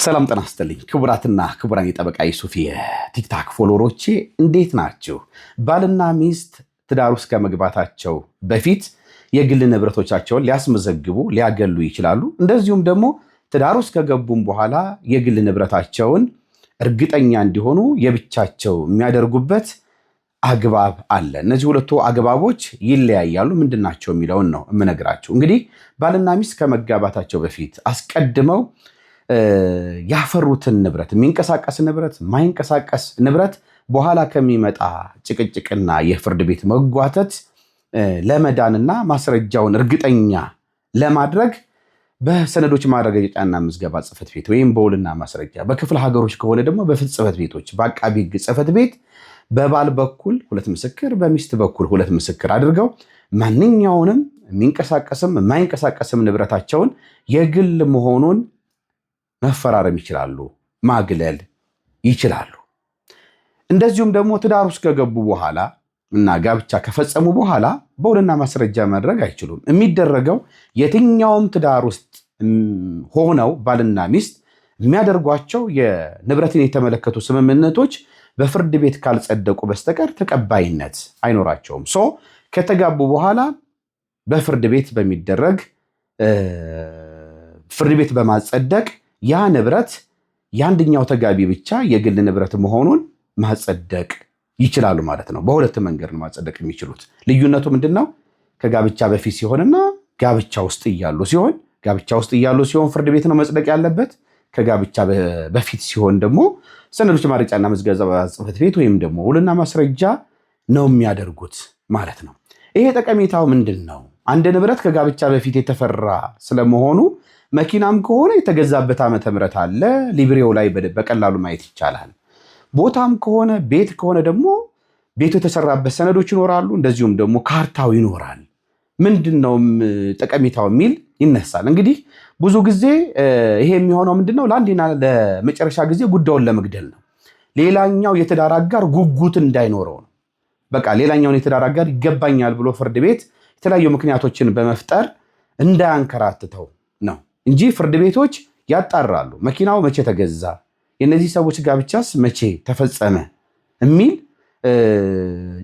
ሰላም ጤና ይስጥልኝ ክቡራትና ክቡራን የጠበቃ ዩሱፍ የቲክታክ ፎሎወሮቼ እንዴት ናችሁ? ባልና ሚስት ትዳር ውስጥ ከመግባታቸው በፊት የግል ንብረቶቻቸውን ሊያስመዘግቡ ሊያገሉ ይችላሉ። እንደዚሁም ደግሞ ትዳር ውስጥ ከገቡም በኋላ የግል ንብረታቸውን እርግጠኛ እንዲሆኑ የብቻቸው የሚያደርጉበት አግባብ አለ። እነዚህ ሁለቱ አግባቦች ይለያያሉ። ምንድናቸው የሚለውን ነው የምነግራችሁ። እንግዲህ ባልና ሚስት ከመጋባታቸው በፊት አስቀድመው ያፈሩትን ንብረት የሚንቀሳቀስ ንብረት ማይንቀሳቀስ ንብረት በኋላ ከሚመጣ ጭቅጭቅና የፍርድ ቤት መጓተት ለመዳንና ማስረጃውን እርግጠኛ ለማድረግ በሰነዶች ማረጋገጫና ምዝገባ ጽሕፈት ቤት ወይም በውልና ማስረጃ፣ በክፍለ ሀገሮች ከሆነ ደግሞ በፍትህ ጽሕፈት ቤቶች፣ በአቃቢ ሕግ ጽሕፈት ቤት በባል በኩል 2 ምስክር በሚስት በኩል 2 ምስክር አድርገው ማንኛውንም የሚንቀሳቀስም የማይንቀሳቀስም ንብረታቸውን የግል መሆኑን መፈራረም ይችላሉ፣ ማግለል ይችላሉ። እንደዚሁም ደግሞ ትዳር ውስጥ ከገቡ በኋላ እና ጋብቻ ከፈጸሙ በኋላ በውልና ማስረጃ ማድረግ አይችሉም። የሚደረገው የትኛውም ትዳር ውስጥ ሆነው ባልና ሚስት የሚያደርጓቸው የንብረትን የተመለከቱ ስምምነቶች በፍርድ ቤት ካልጸደቁ በስተቀር ተቀባይነት አይኖራቸውም። ከተጋቡ በኋላ በፍርድ ቤት በሚደረግ ፍርድ ቤት በማጸደቅ ያ ንብረት የአንደኛው ተጋቢ ብቻ የግል ንብረት መሆኑን ማጸደቅ ይችላሉ ማለት ነው። በሁለት መንገድ ነው ማጸደቅ የሚችሉት። ልዩነቱ ምንድነው? ከጋብቻ በፊት ሲሆንና ጋብቻ ውስጥ እያሉ ሲሆን፣ ጋብቻ ውስጥ እያሉ ሲሆን ፍርድ ቤት ነው መጽደቅ ያለበት። ከጋብቻ በፊት ሲሆን ደግሞ ሰነዶች ማረጋገጫና ምዝገባ ጽሕፈት ቤት ወይም ደግሞ ውልና ማስረጃ ነው የሚያደርጉት ማለት ነው። ይሄ ጠቀሜታው ምንድነው? አንድ ንብረት ከጋብቻ በፊት የተፈራ ስለመሆኑ መኪናም ከሆነ የተገዛበት ዓመተ ምህረት አለ፣ ሊብሬው ላይ በቀላሉ ማየት ይቻላል። ቦታም ከሆነ ቤት ከሆነ ደግሞ ቤቱ የተሰራበት ሰነዶች ይኖራሉ፣ እንደዚሁም ደግሞ ካርታው ይኖራል። ምንድነው ጠቀሜታው የሚል ይነሳል። እንግዲህ ብዙ ጊዜ ይሄ የሚሆነው ምንድነው? ለአንዴና ለመጨረሻ ጊዜ ጉዳዩን ለመግደል ነው። ሌላኛው የትዳር አጋር ጉጉት እንዳይኖረው ነው። በቃ ሌላኛውን የትዳር አጋር ይገባኛል ብሎ ፍርድ ቤት የተለያዩ ምክንያቶችን በመፍጠር እንዳያንከራትተው ነው እንጂ ፍርድ ቤቶች ያጣራሉ። መኪናው መቼ ተገዛ፣ የእነዚህ ሰዎች ጋብቻስ መቼ ተፈጸመ የሚል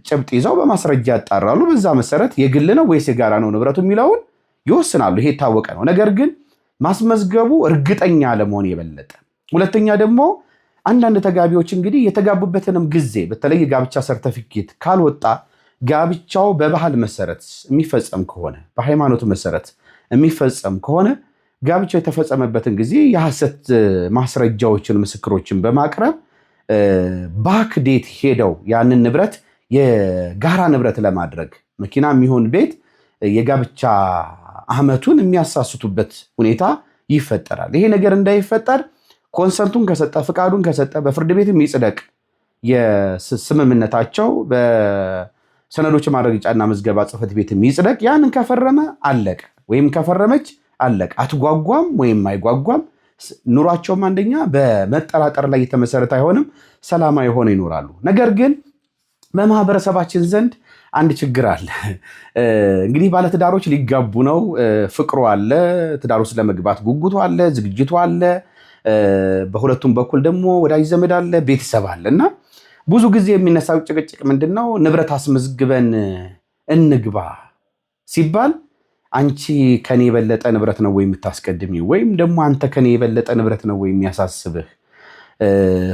ጭብጥ ይዘው በማስረጃ ያጣራሉ። በዛ መሰረት የግል ነው ወይስ የጋራ ነው ንብረቱ የሚለውን ይወስናሉ። ይሄ የታወቀ ነው። ነገር ግን ማስመዝገቡ እርግጠኛ ለመሆን የበለጠ ሁለተኛ ደግሞ አንዳንድ ተጋቢዎች እንግዲህ የተጋቡበትንም ጊዜ በተለይ የጋብቻ ሰርተፊኬት ካልወጣ ጋብቻው በባህል መሰረት የሚፈጸም ከሆነ በሃይማኖት መሰረት የሚፈጸም ከሆነ ጋብቻው የተፈጸመበትን ጊዜ የሐሰት ማስረጃዎችን ምስክሮችን በማቅረብ ባክ ዴት ሄደው ያንን ንብረት የጋራ ንብረት ለማድረግ መኪና የሚሆን ቤት የጋብቻ ዓመቱን የሚያሳስቱበት ሁኔታ ይፈጠራል። ይሄ ነገር እንዳይፈጠር ኮንሰንቱን ከሰጠ ፍቃዱን ከሰጠ በፍርድ ቤት የሚጽደቅ የስምምነታቸው በሰነዶች ማረጋገጫና ምዝገባ ጽሕፈት ቤት የሚጽደቅ ያንን ከፈረመ አለቀ፣ ወይም ከፈረመች አለቀ። አትጓጓም ወይም አይጓጓም። ኑሯቸውም አንደኛ በመጠራጠር ላይ የተመሰረተ አይሆንም፣ ሰላማዊ ሆነው ይኖራሉ። ነገር ግን በማህበረሰባችን ዘንድ አንድ ችግር አለ። እንግዲህ ባለትዳሮች ሊጋቡ ነው፣ ፍቅሩ አለ፣ ትዳር ውስጥ ለመግባት ጉጉቱ አለ፣ ዝግጅቱ አለ። በሁለቱም በኩል ደግሞ ወዳጅ ዘመድ አለ፣ ቤተሰብ አለ እና ብዙ ጊዜ የሚነሳው ጭቅጭቅ ምንድነው? ንብረት አስመዝግበን እንግባ ሲባል አንቺ ከኔ የበለጠ ንብረት ነው ወይ የምታስቀድሚ? ወይም ደግሞ አንተ ከኔ የበለጠ ንብረት ነው ወይ የሚያሳስብህ?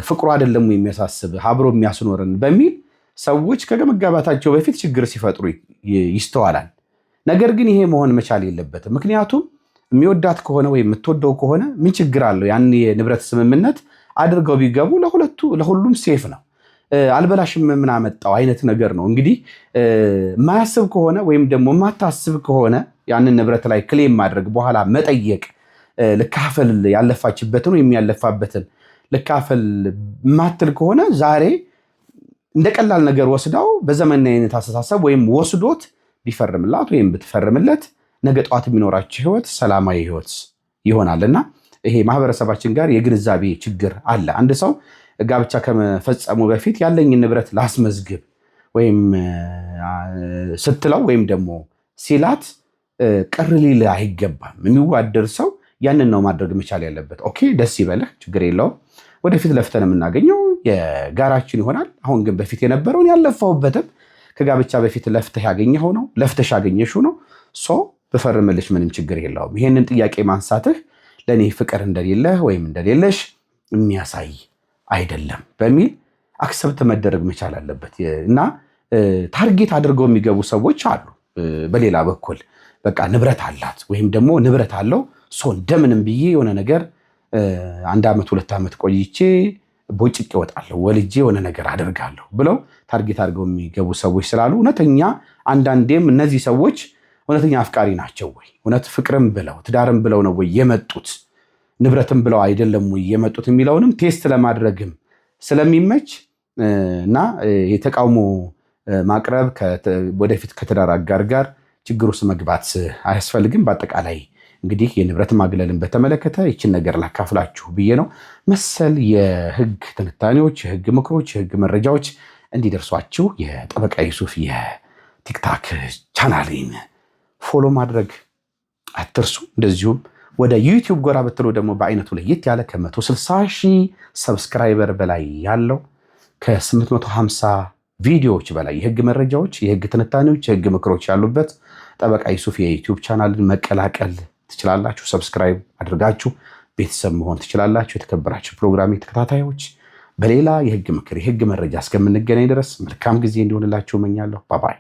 ፍቅሩ አይደለም ወይ የሚያሳስብህ? አብሮ የሚያስኖርን በሚል ሰዎች ከመጋባታቸው በፊት ችግር ሲፈጥሩ ይስተዋላል። ነገር ግን ይሄ መሆን መቻል የለበትም። ምክንያቱም የሚወዳት ከሆነ ወይም የምትወደው ከሆነ ምን ችግር አለው? ያን የንብረት ስምምነት አድርገው ቢገቡ ለሁሉም ሴፍ ነው። አልበላሽም ምን አመጣው አይነት ነገር ነው። እንግዲህ የማያስብ ከሆነ ወይም ደግሞ የማታስብ ከሆነ ያንን ንብረት ላይ ክሌም ማድረግ በኋላ መጠየቅ ልካፈል ያለፋችበትን ወይም ያለፋበትን ልካፈል ማትል ከሆነ ዛሬ እንደ ቀላል ነገር ወስዳው በዘመናዊነት አስተሳሰብ ወይም ወስዶት ቢፈርምላት ወይም ብትፈርምለት ነገ ጠዋት የሚኖራቸው ህይወት ሰላማዊ ህይወት ይሆናልና ይሄ ማህበረሰባችን ጋር የግንዛቤ ችግር አለ። አንድ ሰው ጋብቻ ከመፈጸሙ በፊት ያለኝን ንብረት ላስመዝግብ ወይም ስትለው ወይም ደግሞ ሲላት ቅር ሊል አይገባም። የሚዋደድ ሰው ያንን ነው ማድረግ መቻል ያለበት። ኦኬ ደስ ይበልህ፣ ችግር የለውም። ወደፊት ለፍተን የምናገኘው የጋራችን ይሆናል። አሁን ግን በፊት የነበረውን ያለፋውበትም ከጋብቻ በፊት ለፍተህ ያገኘኸው ነው፣ ለፍተሽ ያገኘሽው ነው። ብፈርምልሽ ምንም ችግር የለውም። ይሄንን ጥያቄ ማንሳትህ ለእኔ ፍቅር እንደሌለህ ወይም እንደሌለሽ የሚያሳይ አይደለም በሚል አክሰብት መደረግ መቻል አለበት። እና ታርጌት አድርገው የሚገቡ ሰዎች አሉ። በሌላ በኩል በቃ ንብረት አላት ወይም ደግሞ ንብረት አለው እንደምንም ብዬ የሆነ ነገር 1 ዓመት 2 ዓመት ቆይቼ ቦጭቄ እወጣለሁ፣ ወልጄ የሆነ ነገር አደርጋለሁ ብለው ታርጌት አድርገው የሚገቡ ሰዎች ስላሉ እውነተኛ አንዳንዴም እነዚህ ሰዎች እውነተኛ አፍቃሪ ናቸው ወይ? እውነት ፍቅርም ብለው ትዳርም ብለው ነው ወይ የመጡት? ንብረትም ብለው አይደለም ወይ የመጡት የሚለውንም ቴስት ለማድረግም ስለሚመች እና የተቃውሞ ማቅረብ ወደፊት ከትዳር አጋር ጋር ችግር ውስጥ መግባት አያስፈልግም። በአጠቃላይ እንግዲህ የንብረት ማግለልን በተመለከተ ይችን ነገር ላካፍላችሁ ብዬ ነው። መሰል የህግ ትንታኔዎች፣ የህግ ምክሮች፣ የህግ መረጃዎች እንዲደርሷችሁ የጠበቃ ዩሱፍ የቲክታክ ቻናሌን ፎሎ ማድረግ አትርሱ። እንደዚሁም ወደ ዩቲዩብ ጎራ ብትሉ ደግሞ በአይነቱ ለየት ያለ ከ160,000 ሰብስክራይበር በላይ ያለው ከ850 ቪዲዮዎች በላይ የህግ መረጃዎች፣ የህግ ትንታኔዎች፣ የህግ ምክሮች ያሉበት ጠበቃ ዩሱፍ የዩቲዩብ ቻናልን መቀላቀል ትችላላችሁ። ሰብስክራይብ አድርጋችሁ ቤተሰብ መሆን ትችላላችሁ። የተከበራችሁ ፕሮግራሜ ተከታታዮች በሌላ የህግ ምክር፣ የህግ መረጃ እስከምንገናኝ ድረስ መልካም ጊዜ እንዲሆንላችሁ እመኛለሁ። ባባይ